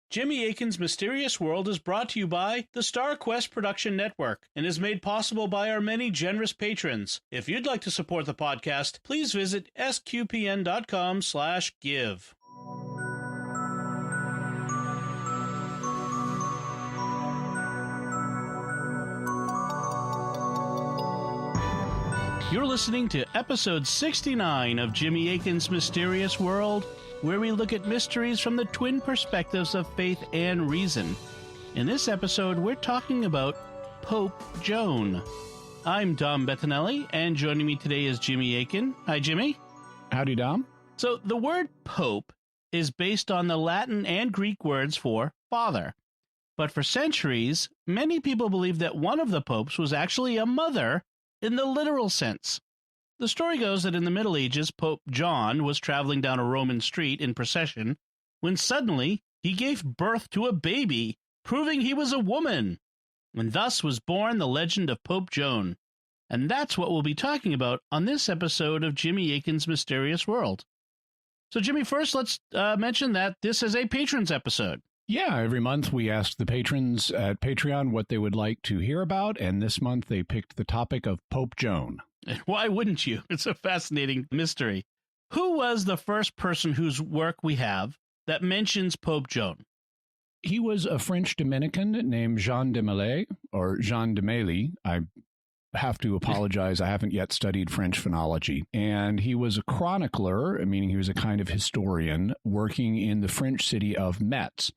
Jimmy Akin's Mysterious World is brought to you by the Star Quest Production Network and is made possible by our many generous patrons. If you'd like to support the podcast, please visit sqpn.com/give. You're listening to episode 69 of Jimmy Akin's Mysterious World, where we look at mysteries from the twin perspectives of faith and reason. In this episode, we're talking about Pope Joan. I'm Dom Bettinelli, and joining me today is Jimmy Akin. Hi, Jimmy. Howdy, Dom. So the word pope is based on the Latin and Greek words for father. But for centuries, many people believe that one of the popes was actually a mother in the literal sense. The story goes that in the Middle Ages, Pope Joan was traveling down a Roman street in procession when suddenly he gave birth to a baby, proving he was a woman. And thus was born the legend of Pope Joan. And that's what we'll be talking about on this episode of Jimmy Akin's Mysterious World. So, Jimmy, first let's mention that this is a patrons episode. Yeah, every month we ask the patrons at Patreon what they would like to hear about, and this month they picked the topic of Pope Joan. Why wouldn't you? It's a fascinating mystery. Who was the first person whose work we have that mentions Pope Joan? He was a French Dominican named Jean de Mailly, or Jean de Mailly. I have to apologize. I haven't yet studied French phonology. And he was a chronicler, meaning he was a kind of historian, working in the French city of Metz.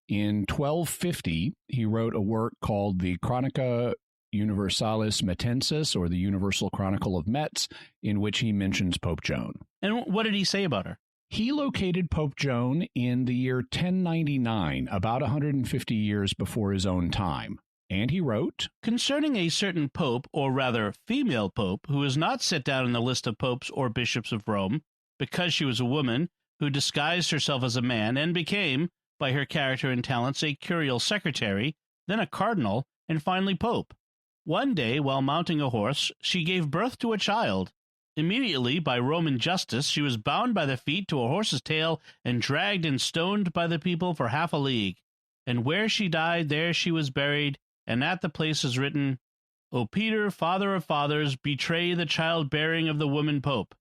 In 1250, he wrote a work called the Chronica Universalis Mettensis, or the Universal Chronicle of Metz, in which he mentions Pope Joan. And what did he say about her? He located Pope Joan in the year 1099, about 150 years before his own time. And he wrote, "Concerning a certain pope, or rather female pope, who is not set down in the list of popes or bishops of Rome, because she was a woman who disguised herself as a man and became, by her character and talents, a curial secretary, then a cardinal, and finally pope. One day, while mounting a horse, she gave birth to a child. Immediately, by Roman justice, she was bound by the feet to a horse's tail and dragged and stoned by the people for half a league. And where she died, there she was buried, and at the place is written, O Peter, father of fathers, betray the childbearing of the woman pope."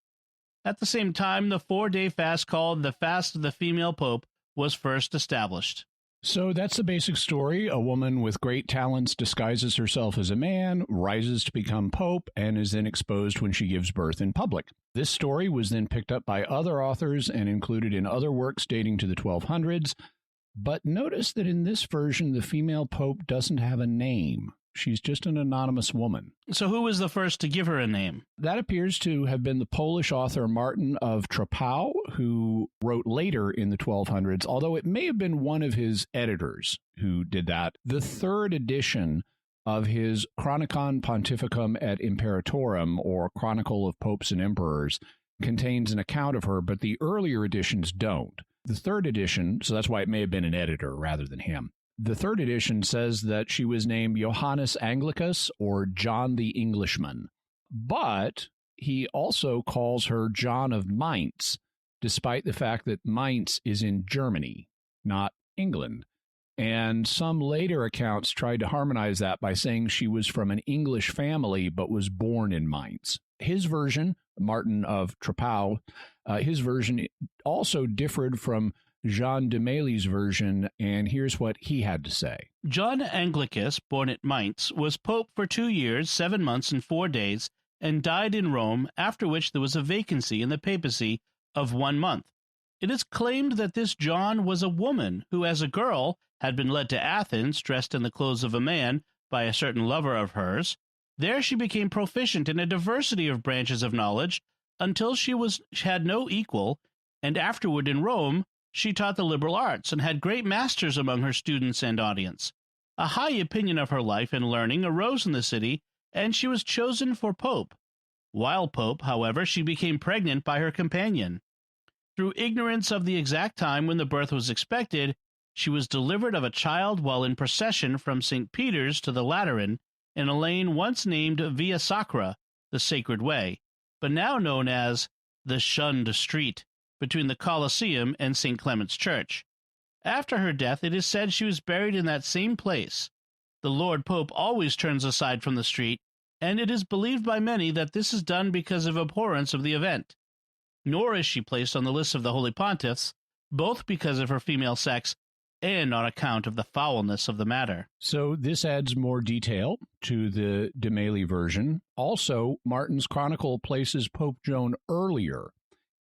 At the same time, the 4-day fast called the Fast of the Female Pope was first established. So that's the basic story. A woman with great talents disguises herself as a man, rises to become pope, and is then exposed when she gives birth in public. This story was then picked up by other authors and included in other works dating to the 1200s. But notice that in this version, the female pope doesn't have a name. She's just an anonymous woman. So who was the first to give her a name? That appears to have been the Polish author Martin of Troppau, who wrote later in the 1200s, although it may have been one of his editors who did that. The third edition of his Chronicon Pontificum et Imperatorum, or Chronicle of Popes and Emperors, contains an account of her, but the earlier editions don't. The third edition, so that's why it may have been an editor rather than him. The third edition says that she was named Johannes Anglicus, or John the Englishman. But he also calls her John of Mainz, despite the fact that Mainz is in Germany, not England. And some later accounts tried to harmonize that by saying she was from an English family but was born in Mainz. His version, Martin of Troppau, his version also differed from Jean de Mailly's version, and here's what he had to say. John Anglicus, born at Mainz, was pope for 2 years, 7 months, and 4 days, and died in Rome, after which there was a vacancy in the papacy of 1 month. It is claimed that this John was a woman who, as a girl, had been led to Athens, dressed in the clothes of a man, by a certain lover of hers. There she became proficient in a diversity of branches of knowledge, until she had no equal, and afterward in Rome, she taught the liberal arts and had great masters among her students and audience. A high opinion of her life and learning arose in the city, and she was chosen for pope. While pope, however, she became pregnant by her companion. Through ignorance of the exact time when the birth was expected, she was delivered of a child while in procession from St. Peter's to the Lateran in a lane once named Via Sacra, the Sacred Way, but now known as the Shunned Street, between the Colosseum and St. Clement's Church. After her death, it is said she was buried in that same place. The Lord Pope always turns aside from the street, and it is believed by many that this is done because of abhorrence of the event. Nor is she placed on the list of the Holy Pontiffs, both because of her female sex and on account of the foulness of the matter. So this adds more detail to the Bettinelli version. Also, Martin's Chronicle places Pope Joan earlier,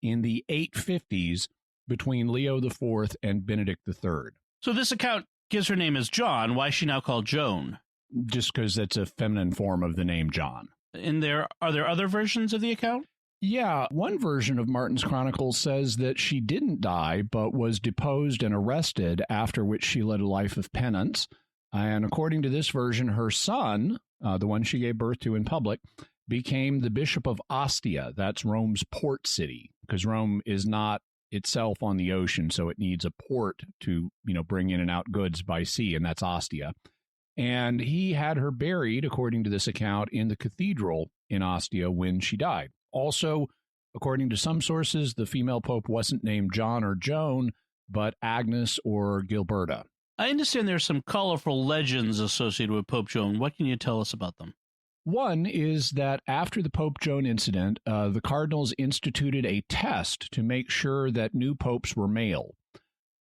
in the 850s, between Leo IV and Benedict III. So this account gives her name as John. Why is she now called Joan? Just because that's a feminine form of the name John. And are there other versions of the account? Yeah, one version of Martin's Chronicle says that she didn't die, but was deposed and arrested, after which she led a life of penance. And according to this version, her son, the one she gave birth to in public, became the Bishop of Ostia. That's Rome's port city, because Rome is not itself on the ocean, so it needs a port to, bring in and out goods by sea, and that's Ostia. And he had her buried, according to this account, in the cathedral in Ostia when she died. Also, according to some sources, the female pope wasn't named John or Joan, but Agnes or Gilberta. I understand there's some colorful legends associated with Pope Joan. What can you tell us about them? One is that after the Pope Joan incident, the cardinals instituted a test to make sure that new popes were male.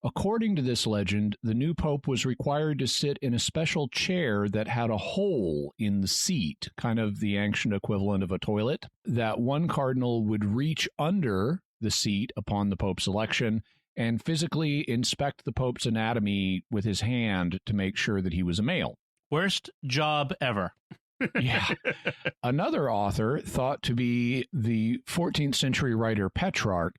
According to this legend, the new pope was required to sit in a special chair that had a hole in the seat, kind of the ancient equivalent of a toilet, that one cardinal would reach under the seat upon the pope's election and physically inspect the pope's anatomy with his hand to make sure that he was a male. Worst job ever. Yeah. Another author, thought to be the 14th century writer Petrarch,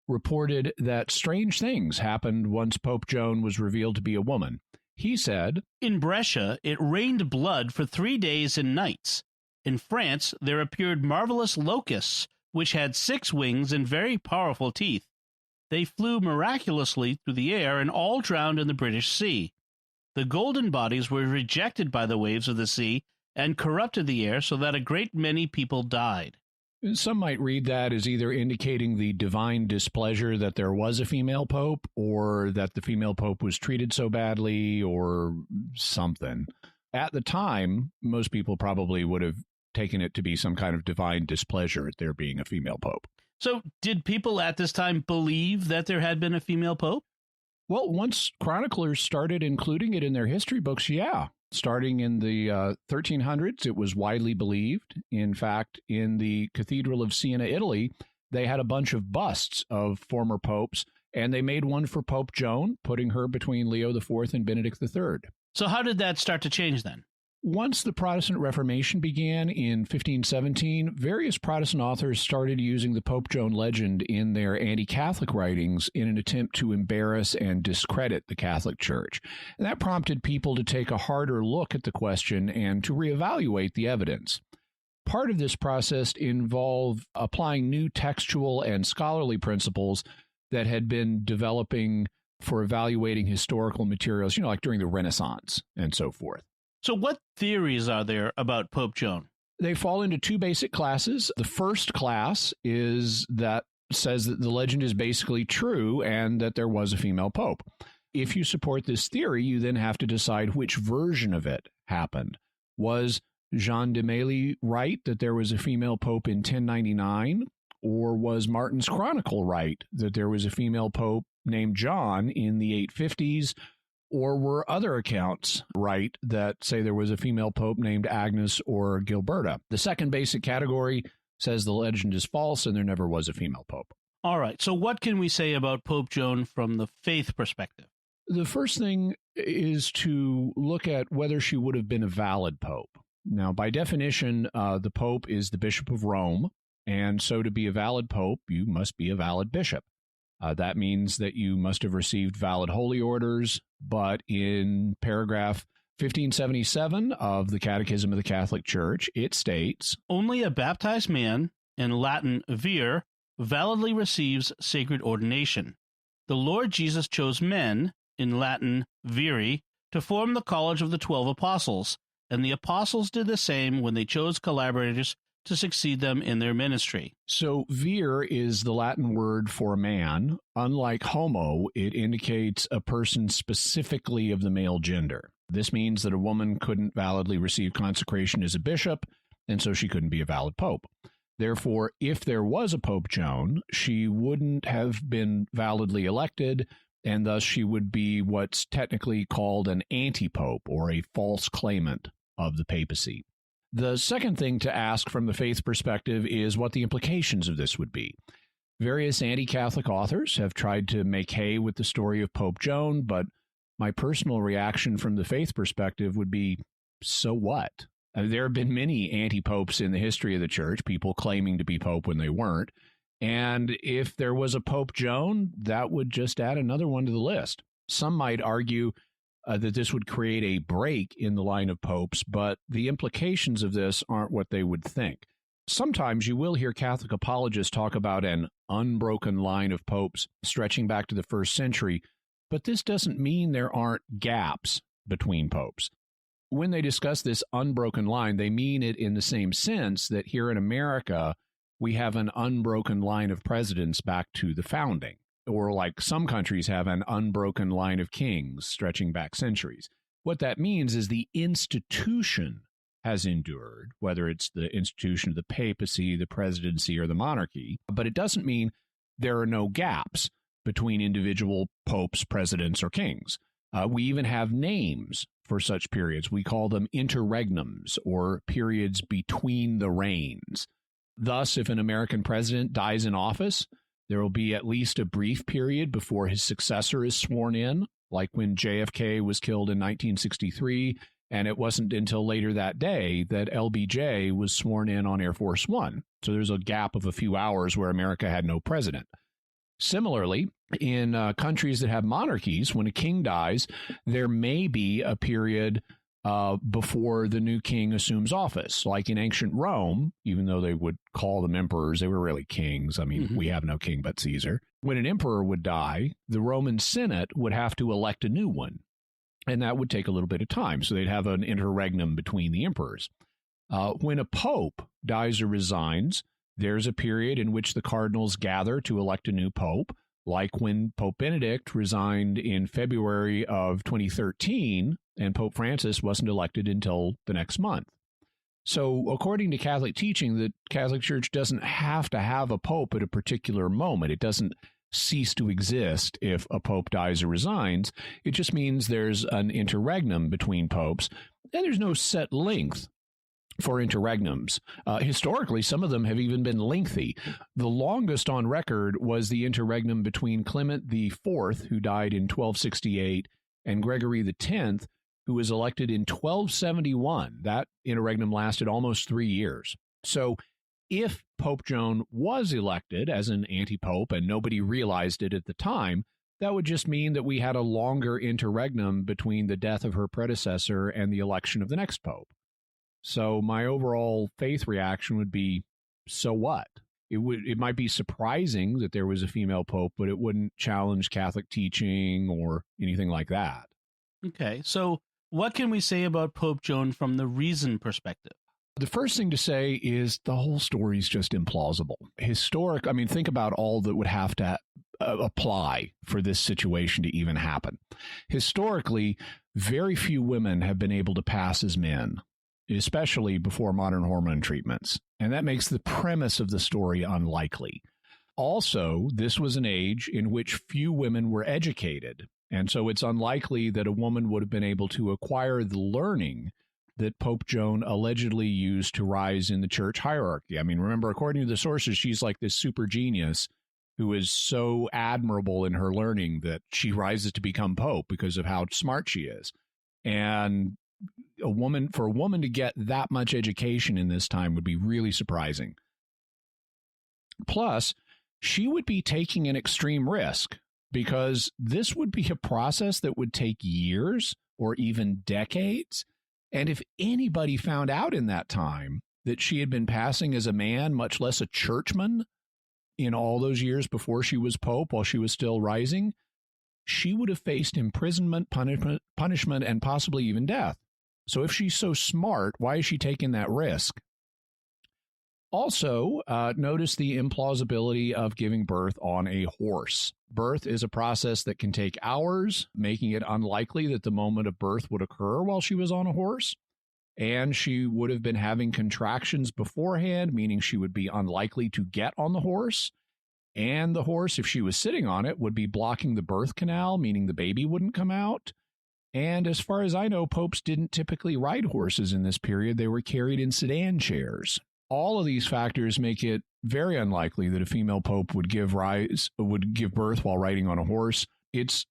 reported that strange things happened once Pope Joan was revealed to be a woman. He said, "In Brescia, it rained blood for 3 days and nights. In France, there appeared marvelous locusts, which had 6 wings and very powerful teeth. They flew miraculously through the air and all drowned in the British Sea. The golden bodies were rejected by the waves of the sea and corrupted the air so that a great many people died." Some might read that as either indicating the divine displeasure that there was a female pope, or that the female pope was treated so badly, or something. At the time, most people probably would have taken it to be some kind of divine displeasure at there being a female pope. So did people at this time believe that there had been a female pope? Well, once chroniclers started including it in their history books, yeah. Starting in the 1300s, it was widely believed. In fact, in the Cathedral of Siena, Italy, they had a bunch of busts of former popes, and they made one for Pope Joan, putting her between Leo IV and Benedict III. So how did that start to change then? Once the Protestant Reformation began in 1517, various Protestant authors started using the Pope Joan legend in their anti-Catholic writings in an attempt to embarrass and discredit the Catholic Church. And that prompted people to take a harder look at the question and to reevaluate the evidence. Part of this process involved applying new textual and scholarly principles that had been developing for evaluating historical materials, like during the Renaissance and so forth. So what theories are there about Pope Joan? They fall into 2 basic classes. The first class is that says that the legend is basically true and that there was a female pope. If you support this theory, you then have to decide which version of it happened. Was Jean de Mailly right that there was a female pope in 1099? Or was Martin's Chronicle right that there was a female pope named John in the 850s? Or were other accounts right that say there was a female pope named Agnes or Gilberta? The second basic category says the legend is false and there never was a female pope. All right, so what can we say about Pope Joan from the faith perspective? The first thing is to look at whether she would have been a valid pope. Now, by definition, the pope is the Bishop of Rome, and so to be a valid pope, you must be a valid bishop. That means that you must have received valid holy orders, but in paragraph 1577 of the Catechism of the Catholic Church, it states, "Only a baptized man, in Latin vir, validly receives sacred ordination. The Lord Jesus chose men, in Latin viri, to form the college of the 12 apostles, and the apostles did the same when they chose collaborators to succeed them in their ministry. So vir is the Latin word for man. Unlike homo, it indicates a person specifically of the male gender. This means that a woman couldn't validly receive consecration as a bishop, and so she couldn't be a valid pope. Therefore, if there was a Pope Joan, she wouldn't have been validly elected, and thus she would be what's technically called an anti-pope, or a false claimant of the papacy. The second thing to ask from the faith perspective is what the implications of this would be. Various anti-Catholic authors have tried to make hay with the story of Pope Joan, but my personal reaction from the faith perspective would be, so what? There have been many anti-popes in the history of the church, people claiming to be pope when they weren't. And if there was a Pope Joan, that would just add another one to the list. Some might argue that this would create a break in the line of popes, but the implications of this aren't what they would think. Sometimes you will hear Catholic apologists talk about an unbroken line of popes stretching back to the first century, but this doesn't mean there aren't gaps between popes. When they discuss this unbroken line, they mean it in the same sense that here in America, we have an unbroken line of presidents back to the founding, or like some countries have an unbroken line of kings stretching back centuries. What that means is the institution has endured, whether it's the institution of the papacy, the presidency, or the monarchy, but it doesn't mean there are no gaps between individual popes, presidents, or kings. We even have names for such periods. We call them interregnums, or periods between the reigns. Thus, if an American president dies in office, there will be at least a brief period before his successor is sworn in, like when JFK was killed in 1963, and it wasn't until later that day that LBJ was sworn in on Air Force One. So there's a gap of a few hours where America had no president. Similarly, in countries that have monarchies, when a king dies, there may be a period before the new king assumes office. Like in ancient Rome, even though they would call them emperors, they were really kings. I mean, we have no king but Caesar. When an emperor would die, the Roman Senate would have to elect a new one, and that would take a little bit of time. So they'd have an interregnum between the emperors. When a pope dies or resigns, there's a period in which the cardinals gather to elect a new pope, like when Pope Benedict resigned in February of 2013, and Pope Francis wasn't elected until the next month. So according to Catholic teaching, the Catholic Church doesn't have to have a pope at a particular moment. It doesn't cease to exist if a pope dies or resigns. It just means there's an interregnum between popes, and there's no set length for interregnums. Historically, some of them have even been lengthy. The longest on record was the interregnum between Clement IV, who died in 1268, and Gregory X, who was elected in 1271. That interregnum lasted almost 3 years. So if Pope Joan was elected as an anti-pope and nobody realized it at the time, that would just mean that we had a longer interregnum between the death of her predecessor and the election of the next pope. So my overall faith reaction would be, so what? It might be surprising that there was a female pope, but it wouldn't challenge Catholic teaching or anything like that. Okay, so what can we say about Pope Joan from the reason perspective? The first thing to say is the whole story is just implausible. Think about all that would have to apply for this situation to even happen. Historically, very few women have been able to pass as men, especially before modern hormone treatments. And that makes the premise of the story unlikely. Also, this was an age in which few women were educated. And so it's unlikely that a woman would have been able to acquire the learning that Pope Joan allegedly used to rise in the church hierarchy. I mean, remember, according to the sources, she's like this super genius who is so admirable in her learning that she rises to become pope because of how smart she is. And for a woman to get that much education in this time would be really surprising. Plus, she would be taking an extreme risk because this would be a process that would take years or even decades. And if anybody found out in that time that she had been passing as a man, much less a churchman, in all those years before she was pope while she was still rising, she would have faced imprisonment, punishment, and possibly even death. So if she's so smart, why is she taking that risk? Also, notice the implausibility of giving birth on a horse. Birth is a process that can take hours, making it unlikely that the moment of birth would occur while she was on a horse. And she would have been having contractions beforehand, meaning she would be unlikely to get on the horse. And the horse, if she was sitting on it, would be blocking the birth canal, meaning the baby wouldn't come out. And as far as I know, popes didn't typically ride horses in this period. They were carried in sedan chairs. All of these factors make it very unlikely that a female pope would give birth while riding on a horse. It's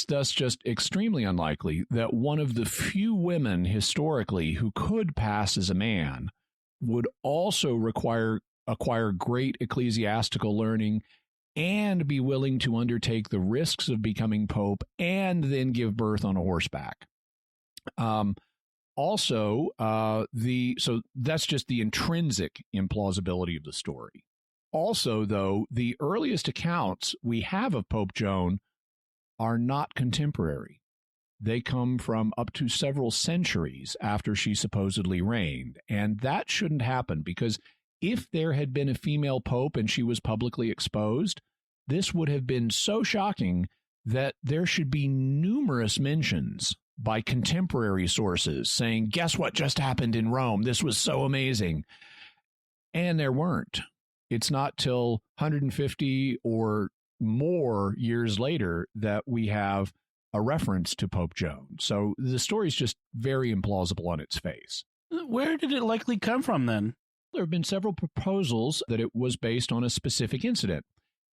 thus just extremely unlikely that one of the few women historically who could pass as a man would also acquire great ecclesiastical learning and be willing to undertake the risks of becoming pope and then give birth on a horseback. So that's just the intrinsic implausibility of the story. Also, though, the earliest accounts we have of Pope Joan are not contemporary. They come from up to several centuries after she supposedly reigned. And that shouldn't happen, because if there had been a female pope and she was publicly exposed, this would have been so shocking that there should be numerous mentions by contemporary sources saying, guess what just happened in Rome? This was so amazing. And there weren't. It's not till 150 or more years later that we have a reference to Pope Joan. So the story is just very implausible on its face. Where did it likely come from then? There have been several proposals that it was based on a specific incident.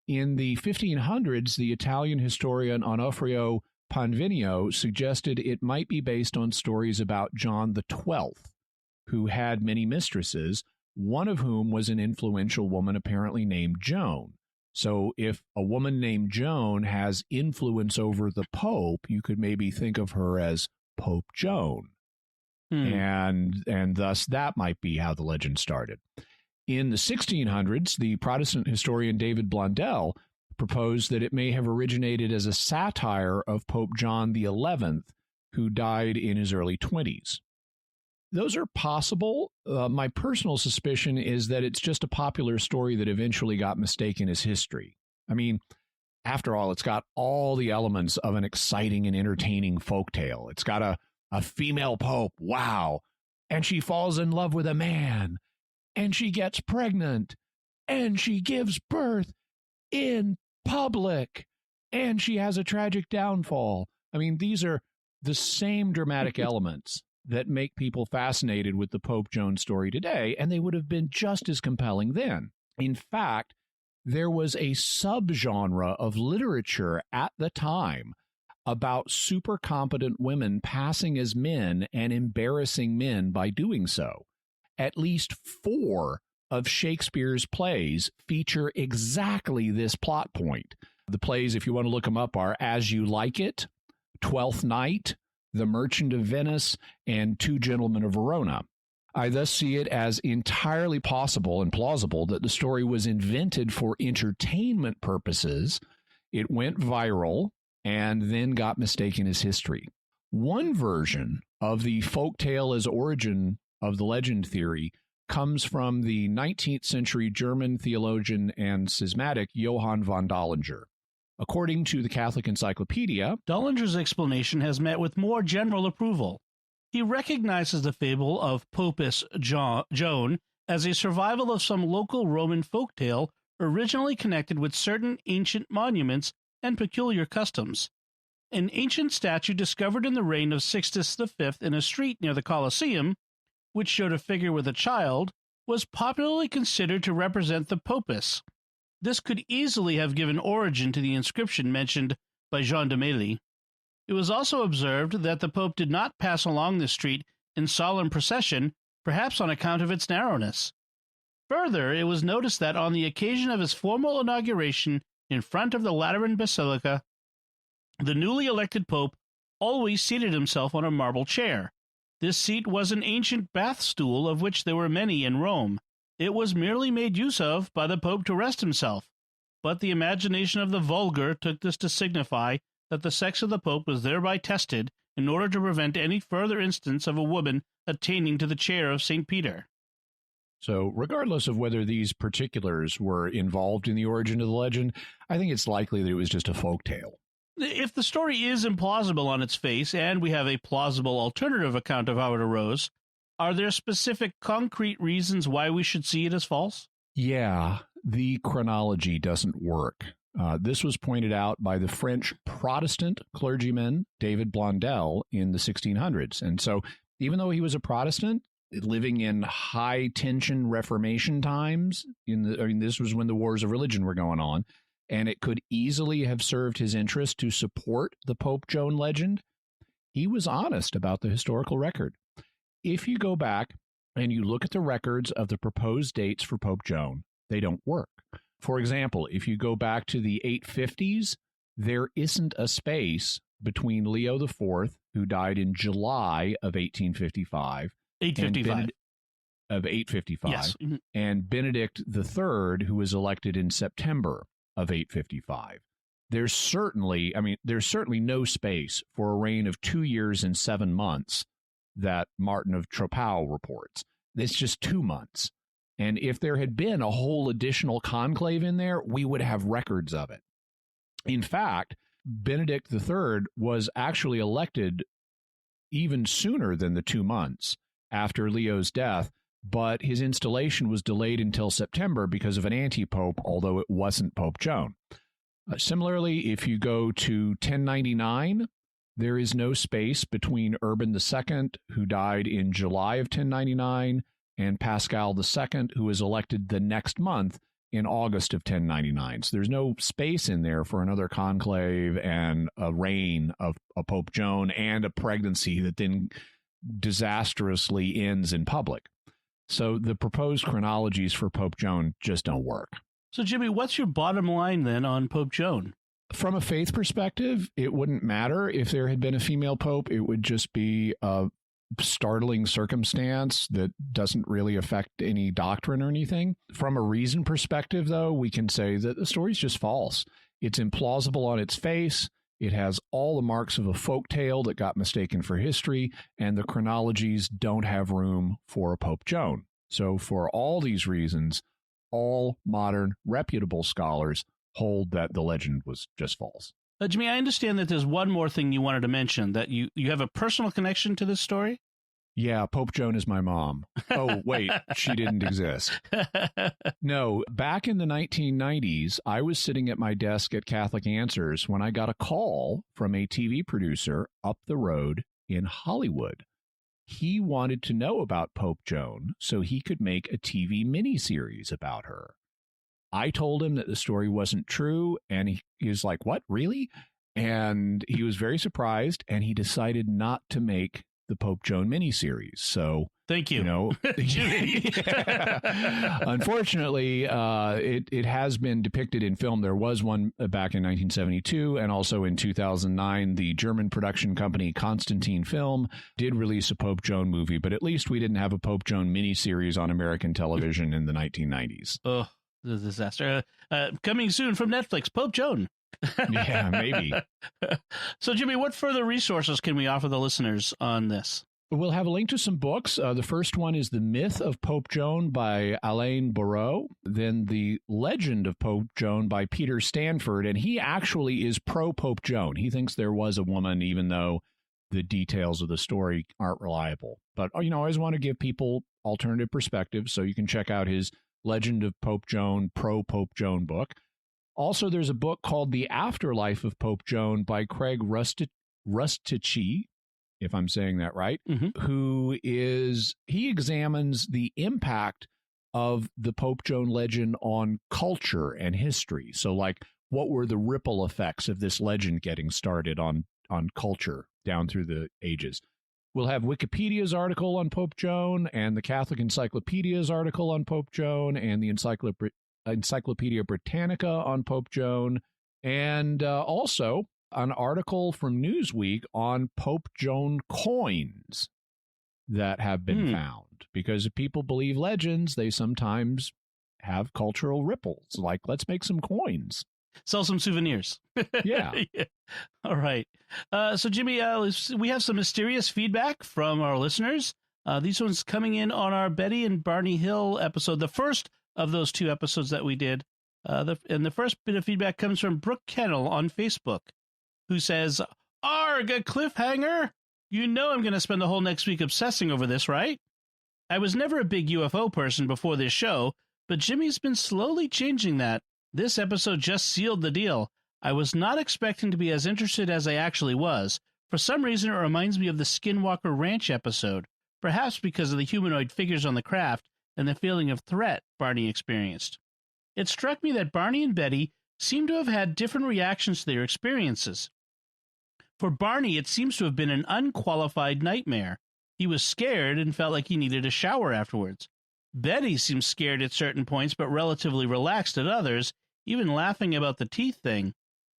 In the 1500s, the Italian historian Onofrio Panvinio suggested it might be based on stories about John XII, who had many mistresses, one of whom was an influential woman apparently named Joan. So if a woman named Joan has influence over the Pope, you could maybe think of her as Pope Joan. And thus that might be how the legend started. In the 1600s, the Protestant historian David Blundell proposed that it may have originated as a satire of Pope John XI, who died in his early 20s. Those are possible. My personal suspicion is that it's just a popular story that eventually got mistaken as history. I mean, after all, it's got all the elements of an exciting and entertaining folktale. It's got a female pope, wow, and she falls in love with a man, and she gets pregnant, and she gives birth in public, and she has a tragic downfall. I mean, these are the same dramatic elements that make people fascinated with the Pope Joan story today, and they would have been just as compelling then. In fact, there was a subgenre of literature at the time about super competent women passing as men and embarrassing men by doing so. At least 4 of Shakespeare's plays feature exactly this plot point. The plays, if you want to look them up, are As You Like It, Twelfth Night, The Merchant of Venice, and Two Gentlemen of Verona. I thus see it as entirely possible and plausible that the story was invented for entertainment purposes. It went viral and then got mistaken as history. One version of the folktale as origin of the legend theory comes from the 19th century German theologian and schismatic Johann von Dollinger. According to the Catholic Encyclopedia, Dollinger's explanation has met with more general approval. He recognizes the fable of Popus Joan as a survival of some local Roman folktale originally connected with certain ancient monuments and peculiar customs. An ancient statue discovered in the reign of Sixtus V in a street near the Colosseum, which showed a figure with a child, was popularly considered to represent the Popus. This could easily have given origin to the inscription mentioned by Jean de Mailly. It was also observed that the Pope did not pass along the street in solemn procession, perhaps on account of its narrowness. Further, it was noticed that on the occasion of his formal inauguration in front of the Lateran Basilica, the newly elected Pope always seated himself on a marble chair. This seat was an ancient bath stool of which there were many in Rome. It was merely made use of by the Pope to rest himself, but the imagination of the vulgar took this to signify that the sex of the Pope was thereby tested in order to prevent any further instance of a woman attaining to the chair of St. Peter. So regardless of whether these particulars were involved in the origin of the legend, I think it's likely that it was just a folk tale. If the story is implausible on its face, and we have a plausible alternative account of how it arose, are there specific concrete reasons why we should see it as false? Yeah, the chronology doesn't work. This was pointed out by the French Protestant clergyman David Blondel in the 1600s. And so even though he was a Protestant, living in high-tension Reformation times, this was when the wars of religion were going on, and it could easily have served his interest to support the Pope Joan legend, he was honest about the historical record. If you go back and you look at the records of the proposed dates for Pope Joan, they don't work. For example, if you go back to the 850s, there isn't a space between Leo IV, who died in July of 1855, 855. Of 855, yes. And Benedict III, who was elected in September of 855. There's certainly no space for a reign of 2 years and 7 months that Martin of Troppau reports. It's just 2 months. And if there had been a whole additional conclave in there, we would have records of it. In fact, Benedict III was actually elected even sooner than the 2 months after Leo's death, but his installation was delayed until September because of an anti-pope, although it wasn't Pope Joan. Similarly, if you go to 1099, there is no space between Urban II, who died in July of 1099, and Pascal II, who was elected the next month in August of 1099. So there's no space in there for another conclave and a reign of a Pope Joan and a pregnancy that then disastrously ends in public. So the proposed chronologies for Pope Joan just don't work. So, Jimmy, what's your bottom line then on Pope Joan? From a faith perspective, it wouldn't matter if there had been a female pope. It would just be a startling circumstance that doesn't really affect any doctrine or anything. From a reason perspective, though, we can say that the story's just false. It's implausible on its face. It has all the marks of a folk tale that got mistaken for history, and the chronologies don't have room for a Pope Joan. So for all these reasons, all modern reputable scholars hold that the legend was just false. Jimmy, I understand that there's one more thing you wanted to mention, that you have a personal connection to this story? Yeah, Pope Joan is my mom. Oh, wait, she didn't exist. No, back in the 1990s, I was sitting at my desk at Catholic Answers when I got a call from a TV producer up the road in Hollywood. He wanted to know about Pope Joan so he could make a TV miniseries about her. I told him that the story wasn't true, and he was like, "What, really?" And he was very surprised, and he decided not to make the Pope Joan miniseries. So thank you. Unfortunately, it has been depicted in film. There was one back in 1972, and also in 2009, the German production company Constantine Film did release a Pope Joan movie, but at least we didn't have a Pope Joan miniseries on American television in the 1990s. Oh, the disaster. Coming soon from Netflix, Pope Joan. Yeah, maybe. So, Jimmy, what further resources can we offer the listeners on this? We'll have a link to some books. The first one is The Myth of Pope Joan by Alain Barreau. Then The Legend of Pope Joan by Peter Stanford. And he actually is pro-Pope Joan. He thinks there was a woman, even though the details of the story aren't reliable. But, I always want to give people alternative perspectives. So you can check out his Legend of Pope Joan, pro-Pope Joan book. Also, there's a book called The Afterlife of Pope Joan by Craig Rustici, if I'm saying that right, he examines the impact of the Pope Joan legend on culture and history. So, like, what were the ripple effects of this legend getting started on culture down through the ages? We'll have Wikipedia's article on Pope Joan, and the Catholic Encyclopedia's article on Pope Joan, and the Encyclopedia Britannica on Pope Joan, and also an article from Newsweek on Pope Joan coins that have been found. Because if people believe legends, they sometimes have cultural ripples. Like, let's make some coins. Sell some souvenirs. Yeah. Yeah. All right. So, Jimmy, we have some mysterious feedback from our listeners. These ones coming in on our Betty and Barney Hill episode, the first of those 2 episodes that we did. And the first bit of feedback comes from Brooke Kennel on Facebook, who says, "Arg, a cliffhanger! You know I'm going to spend the whole next week obsessing over this, right? I was never a big UFO person before this show, but Jimmy's been slowly changing that. This episode just sealed the deal. I was not expecting to be as interested as I actually was. For some reason, it reminds me of the Skinwalker Ranch episode, perhaps because of the humanoid figures on the craft and the feeling of threat Barney experienced. It struck me that Barney and Betty seem to have had different reactions to their experiences. For Barney, it seems to have been an unqualified nightmare. He was scared and felt like he needed a shower afterwards. Betty seems scared at certain points, but relatively relaxed at others, even laughing about the teeth thing.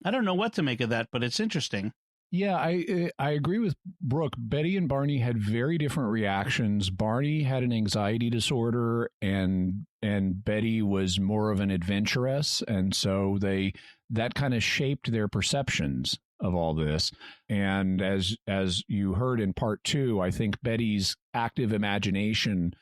I don't know what to make of that, but it's interesting." Yeah, I agree with Brooke. Betty and Barney had very different reactions. Barney had an anxiety disorder, and Betty was more of an adventuress, and so that kind of shaped their perceptions of all this. And as you heard in part 2, I think Betty's active imagination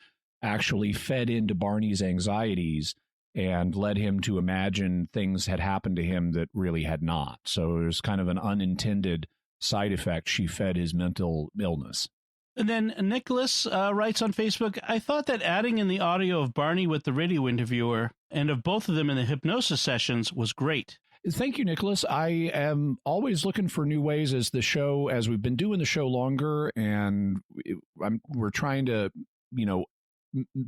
actually fed into Barney's anxieties and led him to imagine things had happened to him that really had not. So it was kind of an unintended side effect. She fed his mental illness. And then Nicholas writes on Facebook, "I thought that adding in the audio of Barney with the radio interviewer and of both of them in the hypnosis sessions was great." Thank you, Nicholas. I am always looking for new ways as we've been doing the show longer, and we're trying to,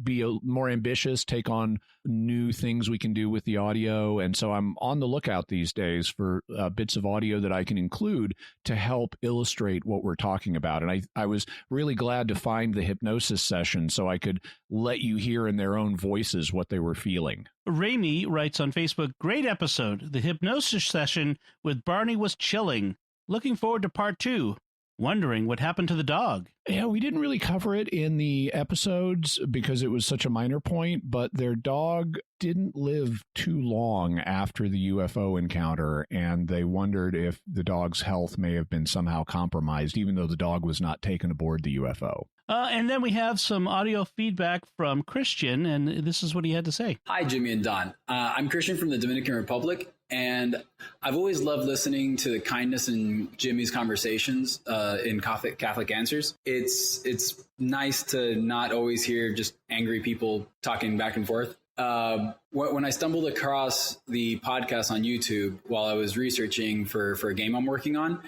be more ambitious, take on new things we can do with the audio. And so I'm on the lookout these days for bits of audio that I can include to help illustrate what we're talking about. And I was really glad to find the hypnosis session so I could let you hear in their own voices what they were feeling. Ramy writes on Facebook, "Great episode. The hypnosis session with Barney was chilling. Looking forward to part 2. Wondering what happened to the dog." Yeah, we didn't really cover it in the episodes because it was such a minor point, but their dog didn't live too long after the UFO encounter, and they wondered if the dog's health may have been somehow compromised, even though the dog was not taken aboard the UFO. And then we have some audio feedback from Christian, and this is what he had to say. "Hi, Jimmy and Don. I'm Christian from the Dominican Republic, and I've always loved listening to the kindness in Jimmy's conversations in Catholic Answers. It's nice to not always hear just angry people talking back and forth. When I stumbled across the podcast on YouTube while I was researching for a game I'm working on,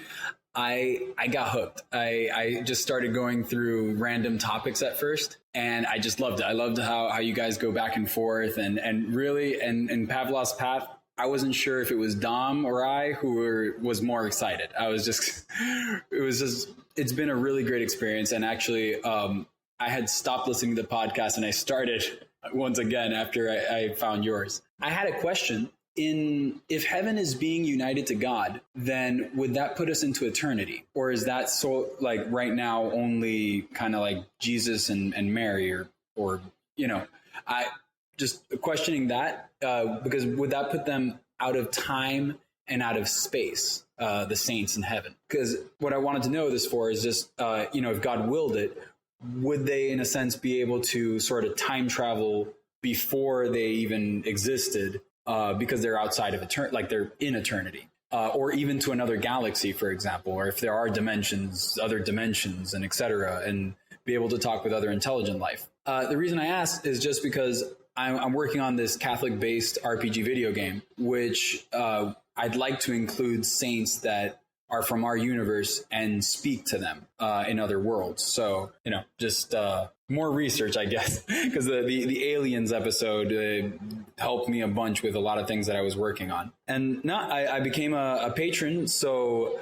I got hooked. I just started going through random topics at first, and I just loved it. I loved how you guys go back and forth, and really, and Pavlov's Path, I wasn't sure if it was Dom or I who was more excited. It's been a really great experience. And actually, I had stopped listening to the podcast and I started once again after I found yours. I had a question. If heaven is being united to God, then would that put us into eternity? Or is that so like right now only kind of like Jesus and Mary or I just questioning that because would that put them out of time and out of space, the saints in heaven? Because what I wanted to know this for is just, if God willed it, would they in a sense be able to sort of time travel before they even existed? Because they're outside of eternity, like they're in eternity, or even to another galaxy, for example, or if there are other dimensions, and et cetera, and be able to talk with other intelligent life. The reason I asked is just because I'm working on this Catholic-based RPG video game, which I'd like to include saints that are from our universe and speak to them in other worlds. So, just more research, I guess, because the aliens episode helped me a bunch with a lot of things that I was working on. And now I became a patron. So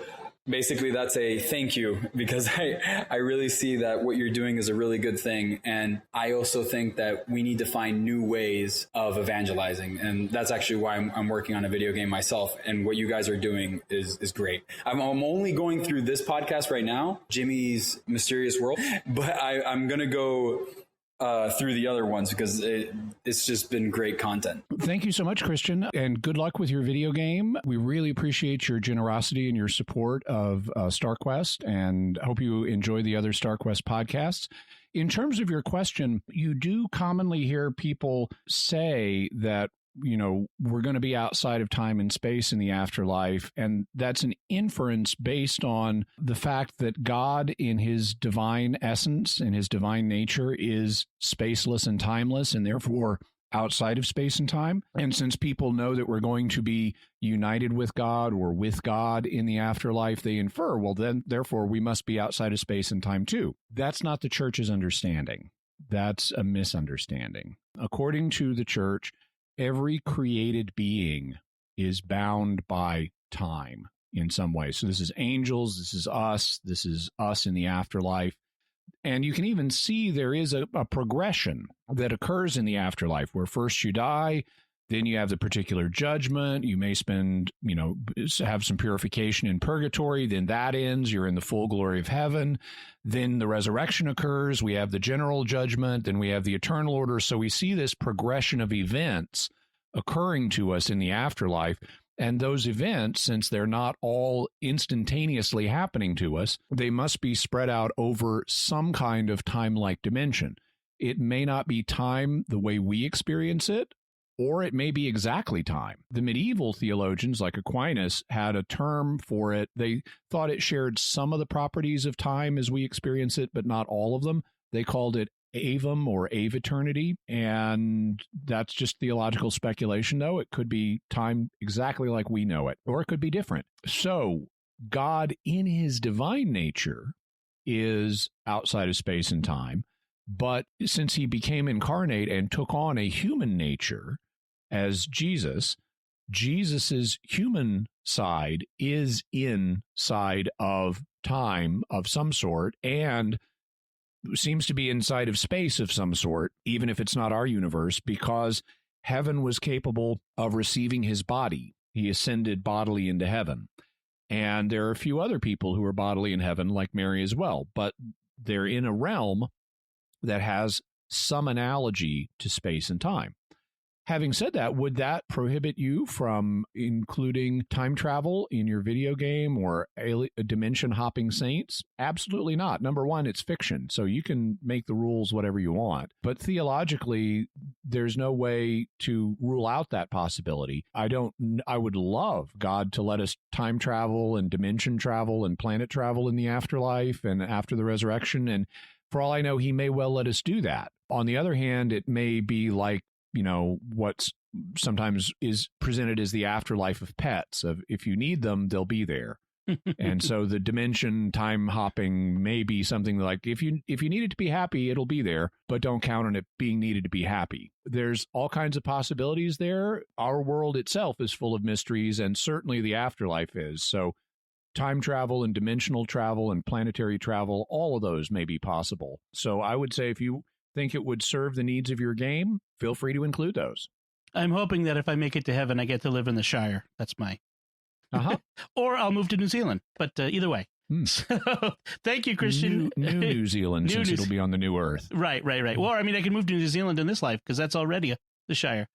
basically that's a thank you, because I really see that what you're doing is a really good thing. And I also think that we need to find new ways of evangelizing. And that's actually why I'm working on a video game myself. And what you guys are doing is great. I'm only going through this podcast right now, Jimmy's Mysterious World, but I'm going to go through the other ones because it's just been great content. Thank you so much, Christian, and good luck with your video game. We really appreciate your generosity and your support of StarQuest, and hope you enjoy the other StarQuest podcasts. In terms of your question, you do commonly hear people say that, you know, we're going to be outside of time and space in the afterlife. And that's an inference based on the fact that God, in his divine essence, in his divine nature, is spaceless and timeless, and therefore outside of space and time. And since people know that we're going to be united with God or with God in the afterlife, they infer, well, then, therefore, we must be outside of space and time too. That's not the church's understanding. That's a misunderstanding. According to the church, every created being is bound by time in some way. So this is angels, this is us in the afterlife. And you can even see there is a progression that occurs in the afterlife where first you die, then you have the particular judgment. You may spend, have some purification in purgatory. Then that ends. You're in the full glory of heaven. Then the resurrection occurs. We have the general judgment. Then we have the eternal order. So we see this progression of events occurring to us in the afterlife. And those events, since they're not all instantaneously happening to us, they must be spread out over some kind of time-like dimension. It may not be time the way we experience it, or it may be exactly time. The medieval theologians, like Aquinas, had a term for it. They thought it shared some of the properties of time as we experience it, but not all of them. They called it avum or aveternity, and that's just theological speculation, though. It could be time exactly like we know it, or it could be different. So God, in his divine nature, is outside of space and time, but since he became incarnate and took on a human nature as Jesus, Jesus's human side is inside of time of some sort, and seems to be inside of space of some sort, even if it's not our universe, because heaven was capable of receiving his body. He ascended bodily into heaven. And there are a few other people who are bodily in heaven, like Mary as well, but they're in a realm that has some analogy to space and time. Having said that, would that prohibit you from including time travel in your video game or dimension-hopping saints? Absolutely not. Number one, it's fiction, so you can make the rules whatever you want. But theologically, there's no way to rule out that possibility. I would love God to let us time travel and dimension travel and planet travel in the afterlife and after the resurrection, and for all I know, he may well let us do that. On the other hand, it may be like, what's sometimes is presented as the afterlife of pets, of if you need them, they'll be there. And so the dimension time hopping may be something like, if you need it to be happy, it'll be there, but don't count on it being needed to be happy. There's all kinds of possibilities there. Our world itself is full of mysteries, and certainly the afterlife is. So time travel and dimensional travel and planetary travel, all of those may be possible. So I would say if you think it would serve the needs of your game, feel free to include those. I'm hoping that if I make it to heaven, I get to live in the Shire. That's my... Or I'll move to New Zealand. But either way. So, thank you, Christian. New Zealand, since it'll be on the new Earth. Right. Well, I mean, I can move to New Zealand in this life because that's already the Shire.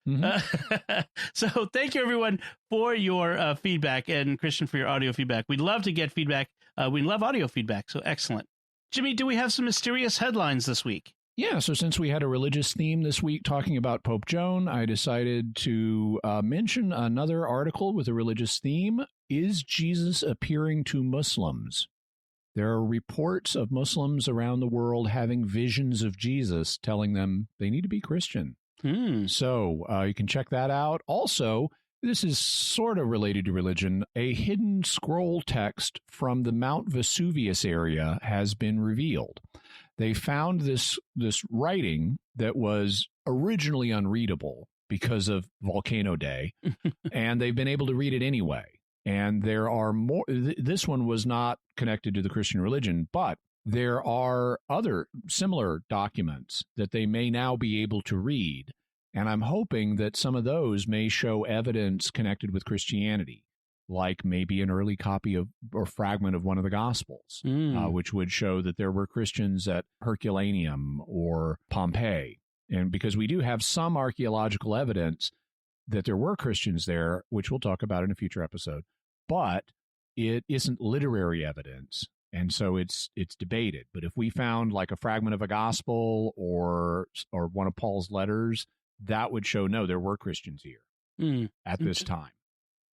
So thank you, everyone, for your feedback, and Christian, for your audio feedback. We'd love to get feedback. We love audio feedback, so excellent. Jimmy, do we have some mysterious headlines this week? Yeah, so since we had a religious theme this week talking about Pope Joan, I decided to mention another article with a religious theme. Is Jesus appearing to Muslims? There are reports of Muslims around the world having visions of Jesus telling them they need to be Christian. So you can check that out. Also, this is sort of related to religion. A hidden scroll text from the Mount Vesuvius area has been revealed. They found this writing that was originally unreadable because of Volcano Day, and they've been able to read it anyway. And there are more. This one was not connected to the Christian religion, but there are other similar documents that they may now be able to read. And I'm hoping that some of those may show evidence connected with Christianity. like maybe an early copy of or fragment of one of the Gospels, which would show that there were Christians at Herculaneum or Pompeii. And because we do have some archaeological evidence that there were Christians there, which we'll talk about in a future episode, but it isn't literary evidence. And so it's debated. But if we found like a fragment of a gospel or one of Paul's letters, that would show, no, there were Christians here at this time.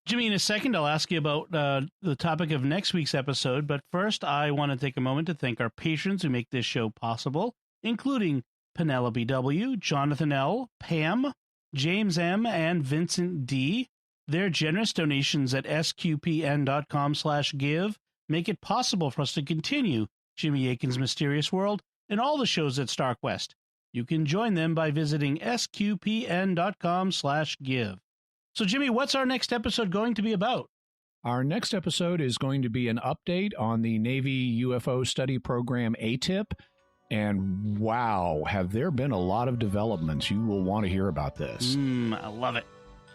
Jimmy, in a second, I'll ask you about the topic of next week's episode. But first, I want to take a moment to thank our patrons who make this show possible, including Penelope W., Jonathan L., Pam, James M., and Vincent D. Their generous donations at sqpn.com/give make it possible for us to continue Jimmy Akin's Mysterious World and all the shows at StarQuest. You can join them by visiting sqpn.com/give. So, Jimmy, what's our next episode going to be about? Our next episode is going to be an update on the Navy UFO study program ATIP. And wow, have there been a lot of developments. You will want to hear about this. I love it.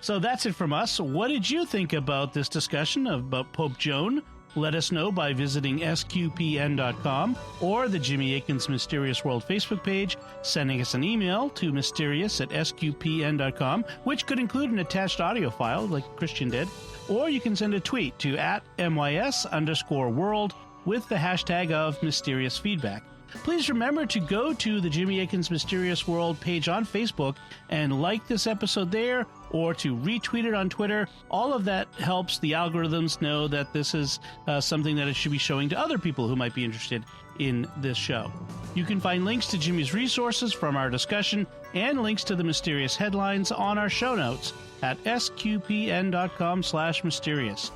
So that's it from us. What did you think about this discussion about Pope Joan? Let us know by visiting sqpn.com or the Jimmy Akin's Mysterious World Facebook page, sending us an email to mysterious@sqpn.com, which could include an attached audio file like Christian did, or you can send a tweet to @MYS_world with the hashtag of mysterious feedback. Please remember to go to the Jimmy Akin's Mysterious World page on Facebook and like this episode there, or to retweet it on Twitter. All of that helps the algorithms know that this is something that it should be showing to other people who might be interested in this show. You can find links to Jimmy's resources from our discussion and links to the mysterious headlines on our show notes at sqpn.com/mysterious.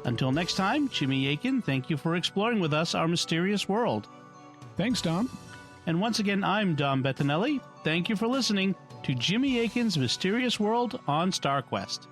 Until next time, Jimmy Akin, thank you for exploring with us our mysterious world. Thanks, Dom. And once again, I'm Dom Bettinelli. Thank you for listening to Jimmy Akin's Mysterious World on StarQuest.